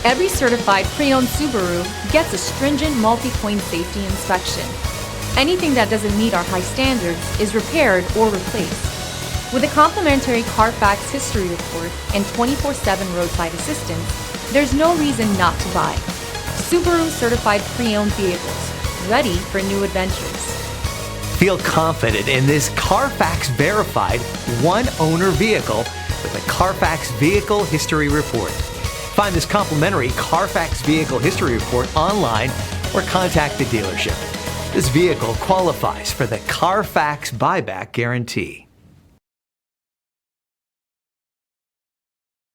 Every certified pre-owned Subaru gets a stringent multi-point safety inspection. Anything that doesn't meet our high standards is repaired or replaced. With a complimentary Carfax history report and 24/7 roadside assistance, there's no reason not to buy. Subaru certified pre-owned vehicles, ready for new adventures. Feel confident in this Carfax verified one-owner vehicle with a Carfax Vehicle History Report. Find this complimentary Carfax Vehicle History Report online or contact the dealership. This vehicle qualifies for the Carfax Buyback Guarantee.